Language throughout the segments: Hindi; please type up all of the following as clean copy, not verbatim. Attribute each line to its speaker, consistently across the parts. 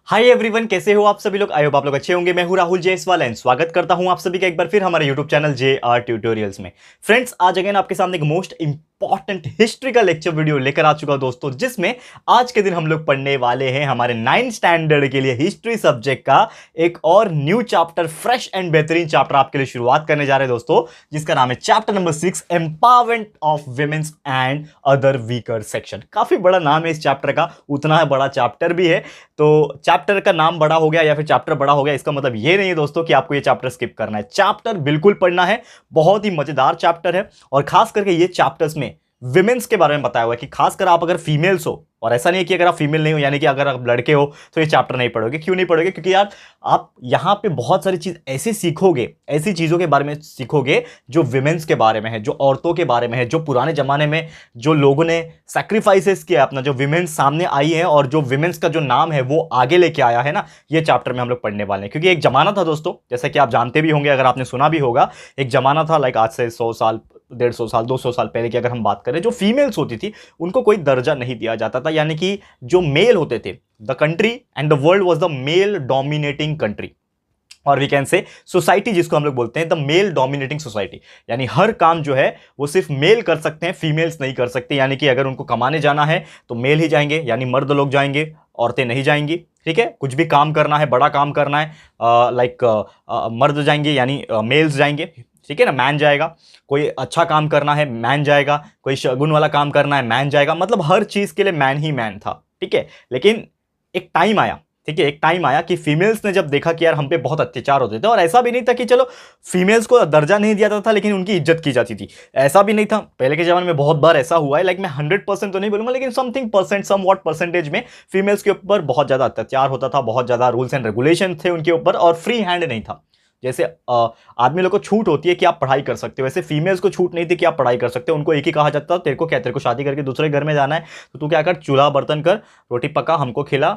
Speaker 1: हाय एवरीवन, कैसे हो आप सभी लोग। आई होप आप लोग अच्छे होंगे। मैं हूं राहुल जायसवाल एंड स्वागत करता हूं आप सभी का एक बार फिर हमारे यूट्यूब चैनल JR ट्यूटोरियल्स में। फ्रेंड्स, आज अगेन आपके सामने एक मोस्ट इंपॉर्टेंट हिस्ट्री का लेक्चर वीडियो लेकर आ चुका हूं दोस्तों, जिसमें आज के दिन हम लोग पढ़ने वाले हैं हमारे 9th स्टैंडर्ड के लिए हिस्ट्री सब्जेक्ट का एक और न्यू चैप्टर, फ्रेश एंड बेहतरीन चैप्टर आपके लिए शुरुआत करने जा रहे हैं दोस्तों, जिसका नाम है chapter number 6, empowerment of women's and other weaker section. काफी बड़ा नाम है इस चैप्टर का, उतना बड़ा चैप्टर भी है। तो चैप्टर का नाम बड़ा हो गया या फिर चैप्टर बड़ा हो गया, इसका मतलब ये नहीं है दोस्तों कि आपको ये चैप्टर स्किप करना है। चैप्टर बिल्कुल पढ़ना है, बहुत ही मजेदार चैप्टर है। और खास करके ये चैप्टर्स में विमेन्स के बारे में बताया हुआ है कि खासकर आप अगर फीमेल्स हो, और ऐसा नहीं है कि अगर आप फीमेल नहीं हो यानी कि अगर आप लड़के हो तो ये चैप्टर नहीं पढ़ोगे। क्यों नहीं पढ़ोगे? क्योंकि यार आप यहां पे बहुत सारी चीज ऐसे सीखोगे, ऐसी चीजों के बारे में सीखोगे जो विमेन्स के बारे में है, जो औरतों के बारे में है, जो पुराने जमाने में जो लोगों ने सैक्रिफाइसेस किया अपना, जो विमेन्स सामने आई है और जो विमेन्स का जो नाम है वो आगे लेके आया है ना, ये चैप्टर में हम लोग पढ़ने वाले हैं। क्योंकि एक जमाना था दोस्तों, जैसा कि आप जानते भी होंगे, अगर आपने सुना भी होगा, एक जमाना था लाइक आज से 100 साल, 150 साल, 200 साल पहले की अगर हम बात करें, जो फीमेल्स होती थी उनको कोई दर्जा नहीं दिया जाता था। यानी कि जो मेल होते थे, the country and the world was the male dominating country, और वी कैन से सोसाइटी जिसको हम लोग बोलते हैं द मेल डोमिनेटिंग सोसाइटी। यानी हर काम जो है वो सिर्फ मेल कर सकते हैं, फीमेल्स नहीं कर सकते। यानी कि अगर उनको कमाने जाना है तो मेल ही जाएंगे, यानी मर्द लोग जाएंगे, औरतें नहीं जाएंगी। ठीक है, कुछ भी काम करना है, बड़ा काम करना है, लाइक मर्द जाएंगे यानी मेल्स जाएंगे। ठीक है ना, मैन जाएगा। कोई अच्छा काम करना है मैन जाएगा, कोई शगुन वाला काम करना है मैन जाएगा। मतलब हर चीज के लिए मैन ही मैन था। ठीक है, लेकिन एक टाइम आया, ठीक है, एक टाइम आया कि फीमेल्स ने जब देखा कि यार हम पे बहुत अत्याचार होते थे, और ऐसा भी नहीं था कि चलो फीमेल्स को दर्जा नहीं दिया जाता था लेकिन उनकी इज्जत की जाती थी, ऐसा भी नहीं था। पहले के जमाने में बहुत बार ऐसा हुआ है, लाइक मैं 100% तो नहीं बोलूंगा लेकिन something percent, somewhat percentage में फीमेल्स के ऊपर बहुत ज्यादा अत्याचार होता था, बहुत ज्यादा रूल्स एंड रेगुलेशन थे उनके ऊपर, और फ्री हैंड नहीं था। जैसे आदमी लोग को छूट होती है कि आप पढ़ाई कर सकते हो, वैसे फीमेल्स को छूट नहीं थी कि आप पढ़ाई कर सकते हो। उनको एक ही कहा जाता था, तेरे को क्या, तेरे को शादी करके दूसरे घर में जाना है तो तू क्या कर, चूल्हा बर्तन कर, रोटी पका, हमको खिला,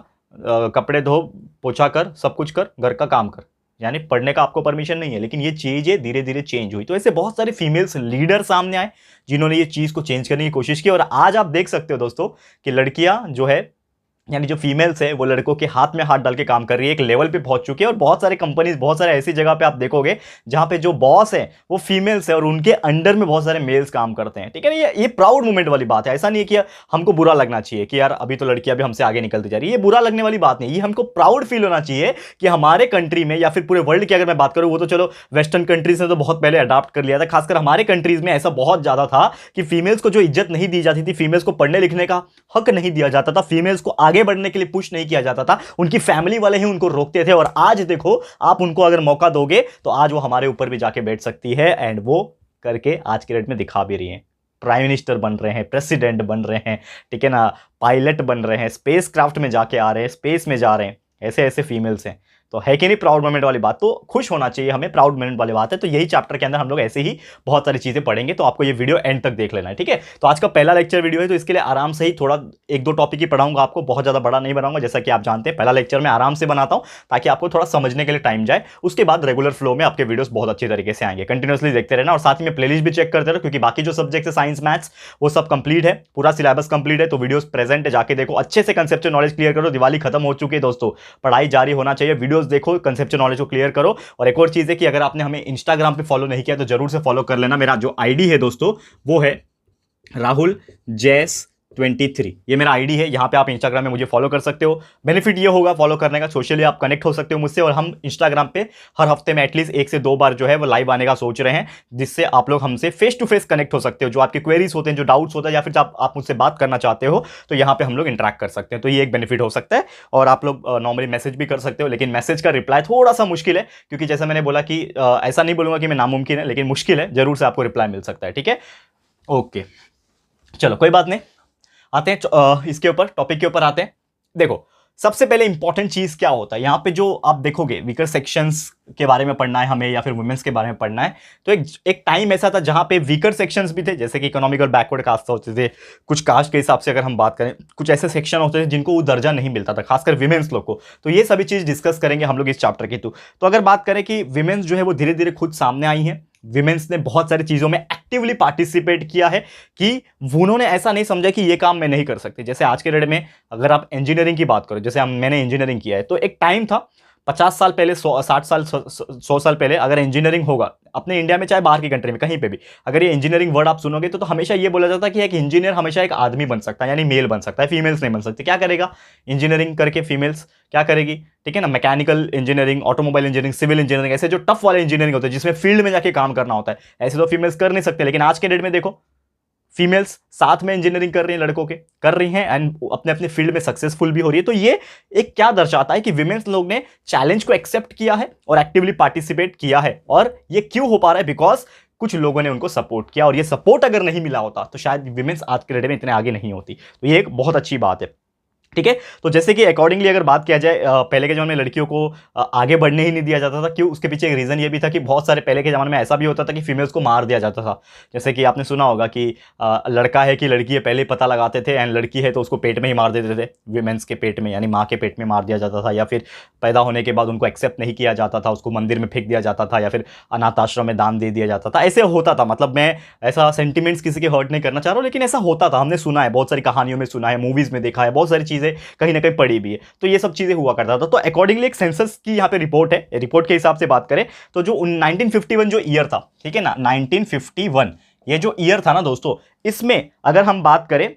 Speaker 1: कपड़े धो, पोछा कर, सब कुछ कर, घर का काम कर। यानी पढ़ने का आपको परमिशन नहीं है। लेकिन ये चीजें धीरे धीरे चेंज हुई, तो ऐसे बहुत सारे फीमेल्स लीडर सामने आए जिन्होंने ये चीज को चेंज करने की कोशिश की। और आज आप देख सकते हो दोस्तों कि लड़कियां जो है, यानी जो फीमेल्स है, वो लड़कों के हाथ में हाथ डाल के काम कर रही है, एक लेवल पे पहुंच चुकी है। और बहुत सारे कंपनीज, बहुत सारे ऐसी जगह पे आप देखोगे जहां पे जो बॉस है वो फीमेल्स है और उनके अंडर में बहुत सारे मेल्स काम करते हैं। ठीक है ना, ये प्राउड मोमेंट वाली बात है। ऐसा नहीं है कि हमको बुरा लगना चाहिए कि यार अभी तो लड़कियां भी हमसे आगे निकलती जा रही है, ये बुरा लगने वाली बात नहीं। ये हमको प्राउड फील होना चाहिए कि हमारे कंट्री में या फिर पूरे वर्ल्ड की अगर मैं बात करूं, वो तो चलो वेस्टर्न कंट्रीज ने तो बहुत पहले अडॉप्ट कर लिया था, खासकर हमारे कंट्रीज में ऐसा बहुत ज्यादा था कि फीमेल्स को जो इज्जत नहीं दी जाती थी, फीमेल्स को पढ़ने लिखने का हक नहीं दिया जाता था, फीमेल्स को आगे बढ़ने के लिए पुश नहीं किया जाता था, उनकी फैमिली वाले ही उनको रोकते थे। और आज देखो, आप उनको अगर मौका दोगे तो आज वो हमारे ऊपर भी जाके बैठ सकती है, एंड वो करके आज के डेट में दिखा भी रही है। प्राइम मिनिस्टर बन रहे हैं, प्रेसिडेंट बन रहे हैं, ठीक है ना, पायलट बन रहे हैं, स्पेस क्राफ्ट में जाके आ रहे हैं, स्पेस में जा रहे हैं। ऐसे ऐसे फीमेल्स हैं, तो है कि नहीं प्राउड मोमेंट वाली बात? तो खुश होना चाहिए हमें, प्राउड मोमेंट वाली बात है। तो यही चैप्टर के अंदर हम लोग ऐसे ही बहुत सारी चीजें पढ़ेंगे, तो आपको ये वीडियो एंड तक देख लेना है। ठीक है, तो आज का पहला लेक्चर वीडियो है, तो इसके लिए आराम से ही थोड़ा एक दो टॉपिक ही पढ़ाऊंगा आपको, बहुत ज्यादा बड़ा नहीं बनाऊंगा। जैसा कि आप जानते हैं, पहला लेक्चर में आराम से बनाता हूं ताकि आपको थोड़ा समझने के लिए टाइम जाए। उसके बाद रेगुलर फ्लो में आपके वीडियोस बहुत अच्छी तरीके से आएंगे। कंटिन्यूअसली देखते रहना, और साथ में प्लेलिस्ट भी चेक करते रहो, क्योंकि बाकी जो सब्जेक्ट है, साइंस, मैथ्स, वो सब कंप्लीट है, पूरा सिलेबस कंप्लीट है। तो वीडियोस प्रेजेंट है, जाके देखो, अच्छे से कंसेप्चुअल नॉलेज क्लियर करो। दिवाली खत्म हो चुकी है दोस्तों, पढ़ाई जारी होना चाहिए, वीडियोस देखो, कंसेप्चुअल नॉलेज को क्लियर करो। और एक और चीज है कि अगर आपने हमें इंस्टाग्राम पे फॉलो नहीं किया तो जरूर से फॉलो कर लेना। मेरा जो आईडी है दोस्तों वो है राहुल जैस 23, ये मेरा आईडी है। यहां पे आप इंस्टाग्राम में मुझे फॉलो कर सकते हो। बेनिफिट ये होगा फॉलो करने का, सोशली आप कनेक्ट हो सकते हो मुझसे, और हम इंस्टाग्राम पे हर हफ्ते में एटलीस्ट 1 से 2 बार जो है वो लाइव आने का सोच रहे हैं, जिससे आप लोग हमसे फेस टू फेस कनेक्ट हो सकते हो। जो आपके क्वेरीज होते हैं, जो डाउट्स होता है, या फिर आप मुझसे बात करना चाहते हो, तो यहाँ पे हम लोग इंटरेक्ट कर सकते हैं। तो ये एक बेनिफिट हो सकता है। और आप लोग नॉर्मली मैसेज भी कर सकते हो, लेकिन मैसेज का रिप्लाई थोड़ा सा मुश्किल है, क्योंकि जैसा मैंने बोला कि ऐसा नहीं बोलूंगा कि मैं नामुमकिन है, लेकिन मुश्किल है, जरूर से आपको रिप्लाई मिल सकता है। ठीक है, ओके, चलो कोई बात नहीं, आते हैं इसके ऊपर, टॉपिक के ऊपर आते हैं। देखो, सबसे पहले इंपॉर्टेंट चीज क्या होता है यहाँ पे, जो आप देखोगे वीकर सेक्शंस के बारे में पढ़ना है हमें, या फिर वुमेन्स के बारे में पढ़ना है, तो एक टाइम ऐसा था जहां पे वीकर सेक्शंस भी थे, जैसे कि इकोनॉमिकल बैकवर्ड कास्ट होते थे, कुछ कास्ट के हिसाब से अगर हम बात करें, कुछ ऐसे सेक्शन होते थे जिनको वो दर्जा नहीं मिलता था, खासकर विमेन्स लोग को। तो ये सभी चीज डिस्कस करेंगे हम लोग इस चैप्टर की। तो अगर बात करें कि विमेन्स जो है वो धीरे धीरे खुद सामने आई हैं, विमेंस ने बहुत सारी चीज़ों में एक्टिवली पार्टिसिपेट किया है कि उन्होंने ऐसा नहीं समझा कि ये काम मैं नहीं कर सकती। जैसे आज के डेट में अगर आप इंजीनियरिंग की बात करो, जैसे मैंने इंजीनियरिंग किया है, तो एक टाइम था 50 साल पहले, 60 साल, 100 साल पहले, अगर इंजीनियरिंग होगा अपने इंडिया में चाहे बाहर की कंट्री में कहीं पे भी, अगर ये इंजीनियरिंग वर्ड आप सुनोगे तो हमेशा ये बोला जाता है कि एक इंजीनियर हमेशा एक आदमी बन सकता है, यानी मेल बन सकता है, फीमेल्स नहीं बन सकती। क्या करेगा इंजीनियरिंग करके फीमेल्स, क्या करेगी, ठीक है ना। Mechanical engineering, automobile engineering, civil engineering, ऐसे जो टफ वाले इंजीनियरिंग होते हैं जिसमें फील्ड में जाके काम करना होता है, ऐसे तो फीमेल्स कर नहीं सकते। लेकिन आज के डेट में देखो फीमेल्स साथ में इंजीनियरिंग कर रही हैं, लड़कों के कर रही हैं, एंड अपने अपने फील्ड में सक्सेसफुल भी हो रही है। तो ये एक क्या दर्शाता है कि विमेन्स लोग ने चैलेंज को एक्सेप्ट किया है और एक्टिवली पार्टिसिपेट किया है। और ये क्यों हो पा रहा है, बिकॉज कुछ लोगों ने उनको सपोर्ट किया, और ये सपोर्ट अगर नहीं मिला होता तो शायद विमेन्स आज के डेट में इतने आगे नहीं होती। तो ये एक बहुत अच्छी बात है, ठीक है। तो जैसे कि अकॉर्डिंगली अगर बात किया जाए, पहले के ज़माने में लड़कियों को आगे बढ़ने ही नहीं दिया जाता था। क्यों? उसके पीछे एक रीज़न ये भी था कि बहुत सारे पहले के ज़माने में ऐसा भी होता था कि फीमेल्स को मार दिया जाता था। जैसे कि आपने सुना होगा कि लड़का है कि लड़की है, पहले ही पता लगाते थे, एंड लड़की है तो उसको पेट में ही मार देते थे, विमेंस के पेट में, यानी माँ के पेट में मार दिया जाता था, या फिर पैदा होने के बाद उनको एक्सेप्ट नहीं किया जाता था, उसको मंदिर में फेंक दिया जाता था, या फिर अनाथ आश्रम में दान दे दिया जाता था। ऐसे होता था। मतलब मैं ऐसा सेंटिमेंट्स किसी के हर्ट नहीं करना चाह रहा हूँ, लेकिन ऐसा होता था, हमने सुना है, बहुत सारी कहानियों में सुना है, मूवीज़ में देखा है, बहुत सारी चीज़ें कहीं ना कहीं पड़ी भी है। तो ये सब चीजें हुआ करता था। तो अकॉर्डिंगली एक सेंसस की यहाँ पे रिपोर्ट है, रिपोर्ट के हिसाब से बात करें तो जो 1951 जो ईयर था, ठीक है ना, 1951 ये जो ईयर था ना दोस्तों, इसमें अगर हम बात करें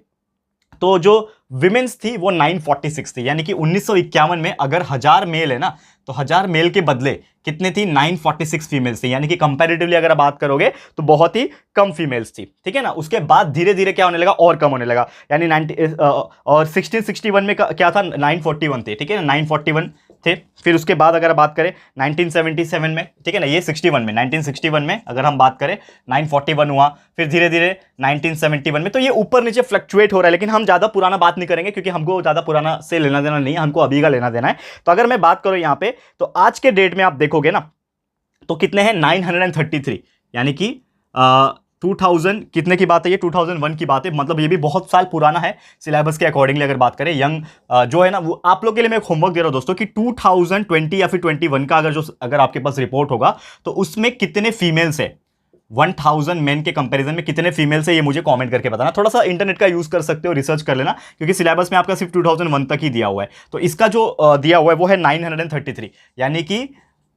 Speaker 1: तो जो विमेन्स थी वो 946 थी। यानी कि 1951 में अगर 1000 मेल है ना, तो 1000 मेल के बदले कितने थी, 946 फीमेल्स थी। यानी कि कंपैरेटिवली अगर आप बात करोगे तो बहुत ही कम फीमेल्स थी, ठीक है ना। उसके बाद धीरे धीरे क्या होने लगा, और कम होने लगा। यानी 90 और 1661 में क्या था, 941 थे, ठीक है ना, 941 थे। फिर उसके बाद अगर बात करें 1977 में, ठीक है ना, ये 61 में, 1961 में अगर हम बात करें 941 हुआ, फिर धीरे धीरे 1971 में। तो ये ऊपर नीचे फ्लक्चुएट हो रहा है, लेकिन हम ज़्यादा पुराना बात नहीं करेंगे क्योंकि हमको ज़्यादा पुराना से लेना देना नहीं है, हमको अभी का लेना देना है। तो अगर मैं बात करूँ यहाँ पे, तो आज के डेट में आप देखोगे ना तो कितने हैं, 933, यानी कि 2000 कितने की बात है, ये 2001 की बात है। मतलब ये भी बहुत साल पुराना है सिलेबस के अकॉर्डिंगली अगर बात करें। यंग जो है ना, वो आप लोग के लिए मैं होमवर्क दे रहा हूं दोस्तों कि 2020 या फिर 21 का अगर आपके पास रिपोर्ट होगा तो उसमें कितने फीमेल्स है, 1000 मेन के कंपैरिजन में कितने फीमेल्स है, ये मुझे कमेंट करके बताना। थोड़ा सा इंटरनेट का यूज कर सकते हो, रिसर्च कर लेना, क्योंकि सिलेबस में आपका सिर्फ 2001 तक ही दिया हुआ है। तो इसका जो दिया हुआ है वो है 933, यानी कि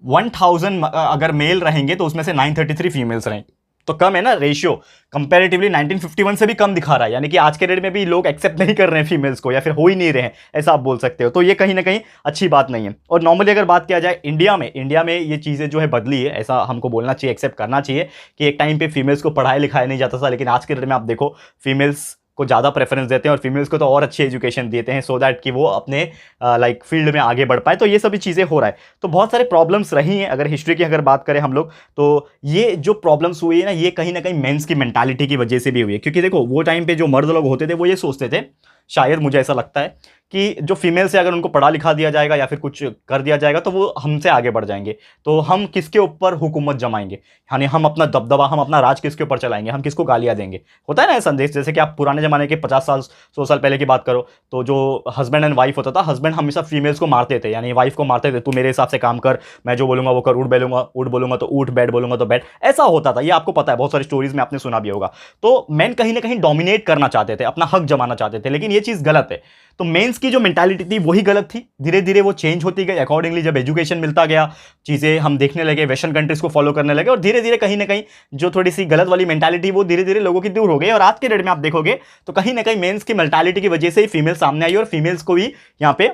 Speaker 1: 1000 अगर मेल रहेंगे तो उसमें से 933 फीमेल्स रहेंगे। तो कम है ना रेशियो, कंपैरेटिवली 1951 से भी कम दिखा रहा है। यानी कि आज के डेट में भी लोग एक्सेप्ट नहीं कर रहे हैं फीमेल्स को, या फिर हो ही नहीं रहे हैं, ऐसा आप बोल सकते हो। तो ये कहीं ना कहीं अच्छी बात नहीं है। और नॉर्मली अगर बात किया जाए इंडिया में ये चीज़ें जो है बदली है, ऐसा हमको बोलना चाहिए, एक्सेप्ट करना चाहिए कि एक टाइम पे फीमेल्स को पढ़ाया लिखाया नहीं जाता था, लेकिन आज के डेट में आप देखो फीमेल्स को ज़्यादा प्रेफरेंस देते हैं, और फीमेल्स को तो और अच्छी एजुकेशन देते हैं, सो दैट कि वो अपने लाइक फील्ड में आगे बढ़ पाए। तो ये सभी चीज़ें हो रहा है। तो बहुत सारे प्रॉब्लम्स रही हैं, अगर हिस्ट्री की अगर बात करें हम लोग, तो ये जो प्रॉब्लम्स हुई है ना, ये कहीं ना कहीं मेंस की मेंटालिटी की वजह से भी हुई है। क्योंकि देखो वो टाइम पे जो मर्द लोग होते थे वो ये सोचते थे, शायद मुझे ऐसा लगता है कि जो फीमेल से अगर उनको पढ़ा लिखा दिया जाएगा या फिर कुछ कर दिया जाएगा तो वो हमसे आगे बढ़ जाएंगे, तो हम किसके ऊपर हुकूमत जमाएंगे, यानी हम अपना दबदबा, हम अपना राज किसके ऊपर चलाएंगे, हम किसको गालियां देंगे। होता है ना संदेश, जैसे कि आप पुराने जमाने के 50 साल 100 साल पहले की बात करो, तो जो हस्बैंड एंड वाइफ होता था, हस्बैंड हमेशा फीमेल्स को मारते थे, यानी वाइफ को मारते थे, तू मेरे हिसाब से काम कर, मैं जो बोलूंगा वो कर, उठ बोलूंगा तो उठ, बैठ बोलूंगा तो बैठ। ऐसा होता था, ये आपको पता है, बहुत सारी स्टोरीज में आपने सुना भी होगा। तो मैन कहीं ना कहीं डोमिनेट करना चाहते थे, अपना हक जमाना चाहते थे, लेकिन ये चीज़ गलत है। तो मेंस की जो मेंटालिटी थी वही गलत थी। धीरे धीरे वो चेंज होती गई अकॉर्डिंगली, जब एजुकेशन मिलता गया, चीज़ें हम देखने लगे, वेस्टर्न कंट्रीज को फॉलो करने लगे, और धीरे धीरे कहीं ना कहीं जो थोड़ी सी गलत वाली मेंटालिटी वो धीरे धीरे लोगों की दूर हो गई। और आज के डेट में आप देखोगे तो कहीं ना कहीं मेंस की मेंटालिटी की वजह से ही फीमेल सामने आई, और फीमेल्स को भी यहाँ पे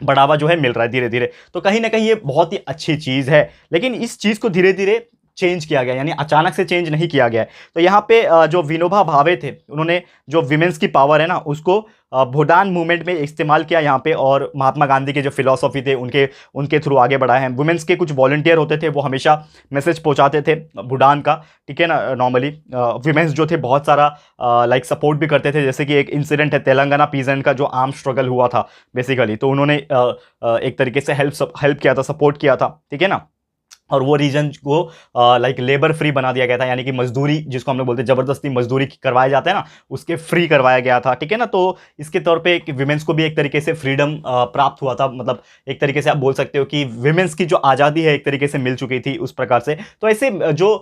Speaker 1: बढ़ावा जो है मिल रहा है धीरे धीरे। तो कहीं ना कहीं ये बहुत ही अच्छी चीज़ है, लेकिन इस चीज़ को धीरे धीरे चेंज किया गया, यानी अचानक से चेंज नहीं किया गया है। तो यहाँ पे जो विनोबा भावे थे, उन्होंने जो विमेंस की पावर है ना उसको भूटान मूवमेंट में इस्तेमाल किया यहाँ पे, और महात्मा गांधी के जो फिलॉसफी थे उनके थ्रू आगे बढ़ाए हैं। वुमेंस के कुछ वॉलंटियर होते थे, वो हमेशा मैसेज पहुँचाते थे भूटान का, ठीक है ना। नॉर्मली विमेंस जो थे बहुत सारा लाइक सपोर्ट भी करते थे। जैसे कि एक इंसिडेंट है तेलंगाना पीजेंट का, जो आर्म स्ट्रगल हुआ था बेसिकली, तो उन्होंने एक तरीके से हेल्प किया था, सपोर्ट किया था, ठीक है ना। और वो रीजन को लाइक लेबर फ्री बना दिया गया था, यानी कि मजदूरी जिसको हम लोग बोलते हैं, जबरदस्ती मजदूरी करवाए जाते हैं ना, उसके फ्री करवाया गया था, ठीक है ना। तो इसके तौर पे विमेंस को भी एक तरीके से फ्रीडम प्राप्त हुआ था, मतलब एक तरीके से आप बोल सकते हो कि विमेंस की जो आज़ादी है एक तरीके से मिल चुकी थी उस प्रकार से। तो ऐसे जो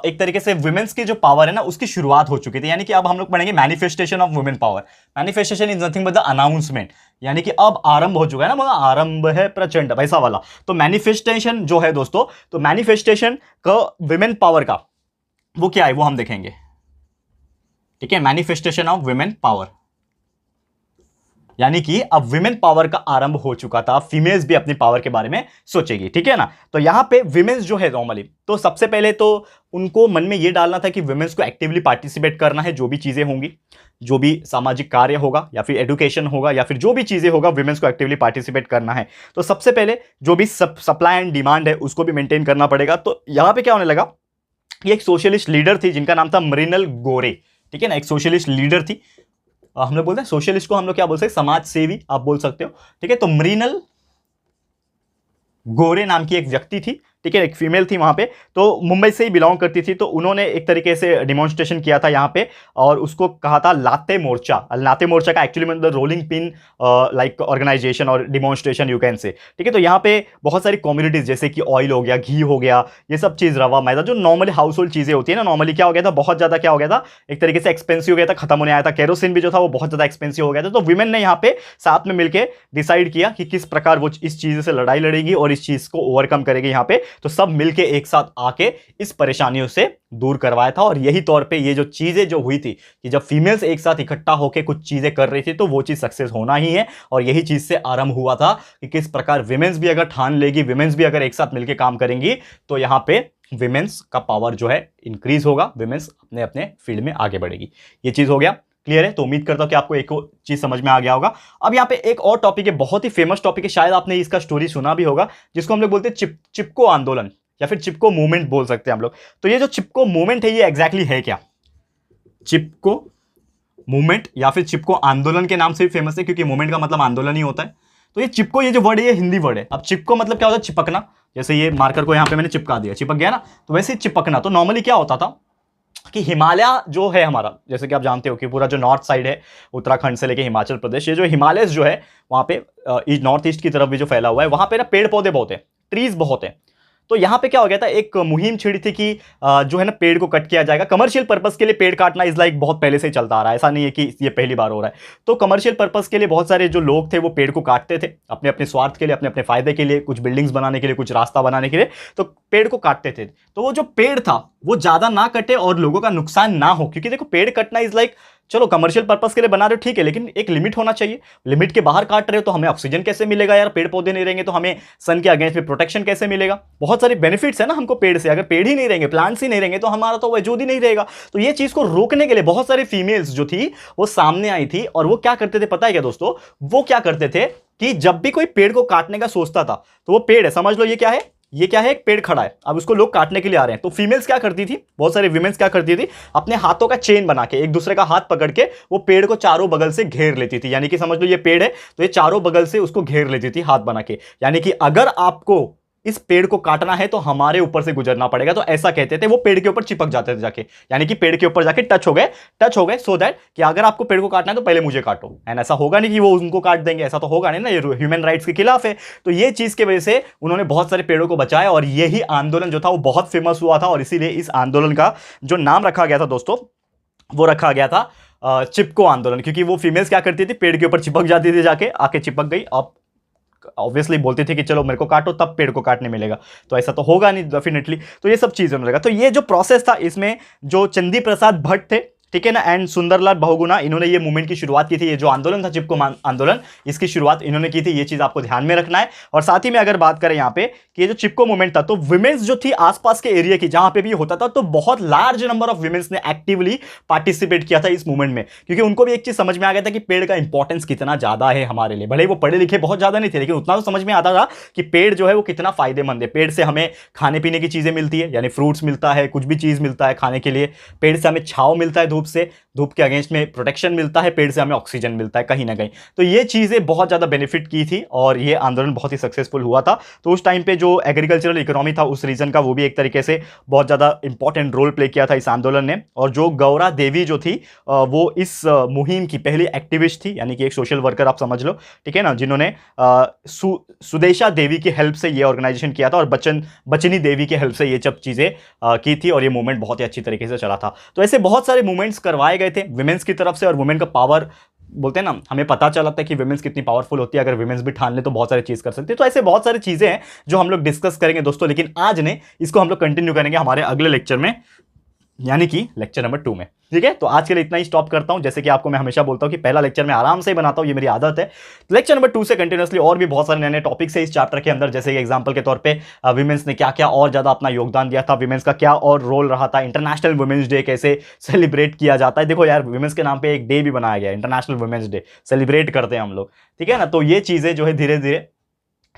Speaker 1: एक तरीके से विमेंस की जो पावर है ना उसकी शुरुआत हो चुकी थी, यानी कि अब हम लोग पढ़ेंगे manifestation of women power. Manifestation is nothing but the announcement, यानी कि अब आरंभ हो चुका है ना, मतलब आरंभ है प्रचंड वैसा वाला। तो मैनिफेस्टेशन जो है दोस्तों, तो मैनिफेस्टेशन का विमेन पावर का वो क्या है वो हम देखेंगे, ठीक है। मैनिफेस्टेशन ऑफ विमेन पावर, यानी कि अब विमेन पावर का आरंभ हो चुका था, फीमेल्स भी अपनी पावर के बारे में सोचेगी, ठीक है ना। तो यहां पे विमेन्स जो है नॉर्मली, तो सबसे पहले तो उनको मन में यह डालना था कि विमेन्स को एक्टिवली पार्टिसिपेट करना है, जो भी चीजें होंगी, जो भी सामाजिक कार्य होगा या फिर एजुकेशन होगा या फिर जो भी चीजें होगा, विमेन्स को एक्टिवली पार्टिसिपेट करना है। तो सबसे पहले जो भी सप्लाई एंड डिमांड है उसको भी मेंटेन करना पड़ेगा। तो यहां पे क्या होने लगा, ये एक सोशलिस्ट लीडर थी जिनका नाम था मरीनल गोरे, ठीक है ना, एक सोशलिस्ट लीडर थी। हम लोग बोलते हैं सोशलिस्ट को हम लोग क्या बोल सकते हैं, समाज सेवी आप बोल सकते हो, ठीक है। तो मरीनल गोरे नाम की एक व्यक्ति थी, ठीक है, एक फीमेल थी वहां पे, तो मुंबई से ही बिलोंग करती थी। तो उन्होंने एक तरीके से डिमॉन्स्ट्रेशन किया था यहाँ पे, और उसको कहा था लाते मोर्चा। लाते मोर्चा का एक्चुअली मतलब रोलिंग पिन लाइक ऑर्गेनाइजेशन और डिमॉन्स्ट्रेशन यू कैन से, ठीक है। तो यहाँ पे बहुत सारी कम्युनिटीज जैसे कि ऑयल हो गया, घी हो गया, ये सब चीज, रवा मैदा, जो नॉर्मली हाउस होल्ड चीजें होती है ना, नॉर्मली क्या हो गया था, बहुत ज्यादा क्या हो गया था, एक तरीके से एक्सपेंसिव हो गया था, खत्म होने आया था। केरोसिन भी जो था वो बहुत ज्यादा एक्सपेंसिव हो गया था। तो विमेन ने यहाँ पे साथ में मिलकर डिसाइड किया कि किस प्रकार वो इस चीज से लड़ाई लड़ेगी और इस चीज को ओवरकम करेगी यहाँ पे। तो सब मिलके एक साथ आके इस परेशानियों से दूर करवाया था। और यही तौर पे ये जो चीजें जो हुई थी कि जब फीमेल्स एक साथ इकट्ठा होकर कुछ चीजें कर रही थी तो वो चीज सक्सेस होना ही है। और यही चीज से आरंभ हुआ था कि किस प्रकार विमेन्स भी अगर ठान लेगी, विमेन्स भी अगर एक साथ मिलकर काम करेंगी, तो यहां पे विमेन्स का पावर जो है इंक्रीज होगा, विमेन्स अपने अपने फील्ड में आगे बढ़ेगी। ये चीज हो गया, क्लियर है। तो उम्मीद करता हूं कि आपको एक चीज समझ में आ गया होगा। अब यहाँ पे एक और टॉपिक है, बहुत ही फेमस टॉपिक है, शायद आपने इसका स्टोरी सुना भी होगा, जिसको हम लोग बोलते हैं चिपको आंदोलन या फिर चिपको मूवमेंट बोल सकते हैं हम लोग। तो ये जो चिपको मूवमेंट है ये एग्जैक्टली है क्या? चिपको मूवमेंट या फिर चिपको आंदोलन के नाम से भी फेमस है, क्योंकि मूवमेंट का मतलब आंदोलन ही होता है। तो ये चिपको, ये जो वर्ड है ये हिंदी वर्ड है। अब चिपको मतलब क्या होता है, चिपकना। जैसे ये मार्कर को यहां पे मैंने चिपका दिया, चिपक गया ना, तो वैसे चिपकना। तो नॉर्मली क्या होता था कि हिमालय जो है हमारा, जैसे कि आप जानते हो कि पूरा जो नॉर्थ साइड है, उत्तराखंड से लेके हिमाचल प्रदेश, ये जो हिमालय जो है वहां पे नॉर्थ ईस्ट की तरफ भी जो फैला हुआ है, वहां पे ना पेड़ पौधे बहुत है, ट्रीज बहुत है। तो यहां पे क्या हो गया था, एक मुहिम छिड़ी थी कि जो है ना पेड़ को कट किया जाएगा कमर्शियल पर्पस के लिए। पेड़ काटना इज लाइक बहुत पहले से ही चलता आ रहा है, ऐसा नहीं है कि ये पहली बार हो रहा है। तो कमर्शियल पर्पस के लिए बहुत सारे जो लोग थे वो पेड़ को काटते थे अपने अपने स्वार्थ के लिए, अपने अपने फायदे के लिए, कुछ बिल्डिंग्स बनाने के लिए, कुछ रास्ता बनाने के लिए, तो पेड़ को काटते थे। तो वो जो पेड़ था वो ज्यादा ना कटे और लोगों का नुकसान ना हो, क्योंकि देखो पेड़ कटना इज लाइक, चलो कमर्शियल पर्पस के लिए बना रहे हो ठीक है, लेकिन एक लिमिट होना चाहिए। लिमिट के बाहर काट रहे हो तो हमें ऑक्सीजन कैसे मिलेगा यार, पेड़ पौधे नहीं रहेंगे तो हमें सन के अगेंस्ट में प्रोटेक्शन कैसे मिलेगा। बहुत सारे बेनिफिट्स है ना हमको पेड़ से, अगर पेड़ ही नहीं रहेंगे, प्लांट्स ही नहीं रहेंगे, तो हमारा तो वजूद ही नहीं रहेगा। तो ये चीज को रोकने के लिए बहुत सारी फीमेल्स जो थी वो सामने आई थी, और वो क्या करते थे पता है क्या दोस्तों, वो क्या करते थे कि जब भी कोई पेड़ को काटने का सोचता था, तो वो पेड़ है, समझ लो ये क्या है, ये क्या है, एक पेड़ खड़ा है, अब उसको लोग काटने के लिए आ रहे हैं। तो फीमेल्स क्या करती थी, बहुत सारे विमेन्स क्या करती थी, अपने हाथों का चेन बना के एक दूसरे का हाथ पकड़ के वो पेड़ को चारों बगल से घेर लेती थी। यानी कि समझ लो ये पेड़ है तो ये चारों बगल से उसको घेर लेती थी हाथ बना के। यानी कि अगर आपको इस पेड़ को काटना है तो हमारे ऊपर से गुजरना पड़ेगा। तो ऐसा कहते थे, वो पेड़ के ऊपर चिपक जाते थे जाके, यानी कि पेड़ के ऊपर जाके टच हो गए सो दैट कि अगर आपको पेड़ को काटना है तो पहले मुझे काटो। एंड ऐसा होगा नहीं कि वो उनको काट देंगे, ऐसा तो होगा नहीं ना, ये ह्यूमन राइट्स के खिलाफ है। तो ये चीज की वजह से उन्होंने बहुत सारे पेड़ों को बचाया, और यही आंदोलन जो था वो बहुत फेमस हुआ था। और इसीलिए इस आंदोलन का जो नाम रखा गया था दोस्तों, वो रखा गया था चिपको आंदोलन, क्योंकि वो फीमेल्स क्या करती थी, पेड़ के ऊपर चिपक जाती थी, जाके आके चिपक गई। अब ऑब्वियसली बोलती थी कि चलो मेरे को काटो तब पेड़ को काटने मिलेगा, तो ऐसा तो होगा नहीं डेफिनेटली। तो ये सब चीजें होने लगा। तो ये जो प्रोसेस था, इसमें जो चंदी प्रसाद भट्ट थे, ठीक है ना, एंड सुंदरलाल बहुगुणा, इन्होंने ये मूवमेंट की शुरुआत की थी। ये जो आंदोलन था चिपको आंदोलन, इसकी शुरुआत इन्होंने की थी। ये चीज आपको ध्यान में रखना है। और साथ ही में अगर बात करें यहाँ पे कि ये जो चिपको मूवमेंट था, तो विमेन्स जो थी आसपास के एरिया की जहां पे भी होता था, तो बहुत लार्ज नंबर ऑफ विमेन्स ने एक्टिवली पार्टिसिपेट किया था इस मूवमेंट में, क्योंकि उनको भी एक चीज समझ में आ गया था कि पेड़ का इंपॉर्टेंस कितना ज्यादा है हमारे लिए। भले ही वो पढ़े लिखे बहुत ज्यादा नहीं थे, लेकिन उतना तो समझ में आता था कि पेड़ जो है वो कितना फायदेमंद है। पेड़ से हमें खाने पीने की चीजें मिलती है, यानी फ्रूट्स मिलता है, कुछ भी चीज मिलता है खाने के लिए। पेड़ से हमें छांव मिलता है धूप से, धूप के अगेंस्ट में प्रोटेक्शन मिलता है, पेड़ से हमें ऑक्सीजन मिलता है कहीं ना कहीं। तो ये चीज़ें बहुत ज़्यादा बेनिफिट की थी और ये आंदोलन बहुत ही सक्सेसफुल हुआ था। तो उस टाइम पे जो एग्रीकल्चरल इकोनॉमी था उस रीजन का, वो भी एक तरीके से बहुत ज़्यादा इंपॉर्टेंट रोल प्ले किया था इस आंदोलन ने। और जो गौरा देवी जो थी वो इस मुहिम की पहली एक्टिविस्ट थी, यानी कि एक सोशल वर्कर आप समझ लो, ठीक है ना, जिन्होंने सुदेशा देवी की हेल्प से ये ऑर्गेनाइजेशन किया था और बचनी देवी की हेल्प से ये सब चीज़ें की थी और ये मूवमेंट बहुत ही अच्छी तरीके से चला था। तो ऐसे बहुत सारे मूवमेंट्स करवाए गए थे विमेंस की तरफ से, और वुमेन का पावर बोलते हैं ना, हमें पता चला था कि विमेंस कितनी पावरफुल होती है, अगर विमेंस भी ठान ले तो बहुत सारी चीज़ कर सकती है। तो ऐसे बहुत सारी चीज़ें हैं जो हम लोग डिस्कस करेंगे दोस्तों, लेकिन आज ने इसको हम लोग कंटिन्यू करेंगे हमारे अगले लेक्चर में, यानी कि लेक्चर नंबर 2 में। ठीक है, तो आज के लिए इतना ही स्टॉप करता हूं। जैसे कि आपको मैं हमेशा बोलता हूं कि पहला लेक्चर मैं आराम से ही बनाता हूं, ये मेरी आदत है। तो लेक्चर नंबर 2 से कंटिन्यूअसली और भी बहुत सारे नए नए टॉपिक्स है इस चैप्टर के अंदर, जैसे एग्जांपल के तौर पे विमेंस ने क्या क्या और ज्यादा अपना योगदान दिया था, विमेंस का क्या और रोल रहा था, इंटरनेशनल वुमेन्स डे कैसे सेलिब्रेट किया जाता है। देखो यार, विमेंस के नाम पे एक डे भी बनाया गया है, इंटरनेशनल वुमेन्स डे, सेलिब्रेट करते हैं हम लोग, ठीक है ना। तो ये चीजें जो है धीरे धीरे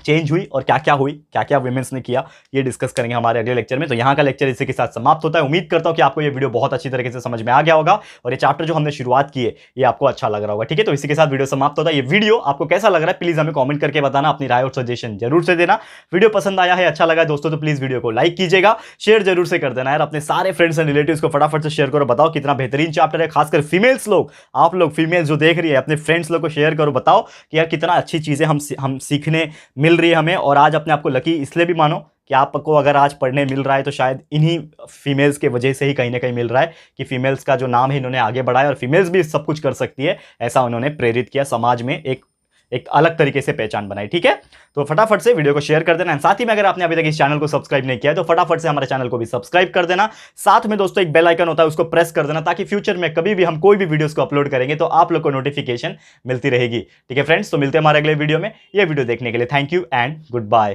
Speaker 1: चेंज हुई और क्या क्या हुई, क्या क्या वुमेन्स ने किया, ये डिस्कस करेंगे हमारे अगले लेक्चर में। तो यहाँ का लेक्चर इसी के साथ समाप्त होता है। उम्मीद करता हूँ कि आपको ये वीडियो बहुत अच्छी तरीके से समझ में आ गया होगा और ये चैप्टर जो हमने शुरुआत की है ये आपको अच्छा लग रहा होगा। ठीक है, तो इसी के साथ वीडियो समाप्त होता है। ये वीडियो आपको कैसा लग रहा है प्लीज हमें कॉमेंट करके बताना, अपनी राय और सजेशन जरूर से देना। वीडियो पसंद आया है, अच्छा लगा दोस्तों, तो प्लीज वीडियो को लाइक कीजिएगा, शेयर जरूर से कर देना यार, अपने सारे फ्रेंड्स एंड रिलेटिव्स को फटाफट से शेयर करो, बताओ कितना बेहतरीन चैप्टर है। खासकर फीमेल्स लोग, आप लोग फीमेल्स जो देख रही है, अपने फ्रेंड्स लोग को शेयर करो, बताओ कि यार कितना अच्छी चीजें हम सीखने मिल रही है हमें। और आज अपने आपको लकी इसलिए भी मानो कि आपको अगर आज पढ़ने मिल रहा है तो शायद इन्हीं फीमेल्स के वजह से ही कहीं ना कहीं मिल रहा है, कि फीमेल्स का जो नाम है इन्होंने आगे बढ़ाया और फीमेल्स भी सब कुछ कर सकती है, ऐसा उन्होंने प्रेरित किया, समाज में एक अलग तरीके से पहचान बनाई। ठीक है, तो फटाफट से वीडियो को शेयर कर देना। साथ ही में अगर आपने अभी तक इस चैनल को सब्सक्राइब नहीं किया है तो फटाफट से हमारे चैनल को भी सब्सक्राइब कर देना। साथ में दोस्तों एक बेल आइकन होता है, उसको प्रेस कर देना, ताकि फ्यूचर में कभी भी हम कोई भी वीडियोस को अपलोड करेंगे तो आप लोग को नोटिफिकेशन मिलती रहेगी। ठीक है फ्रेंड्स, तो मिलते हैं हमारे अगले वीडियो में। ये वीडियो देखने के लिए thank you and good bye.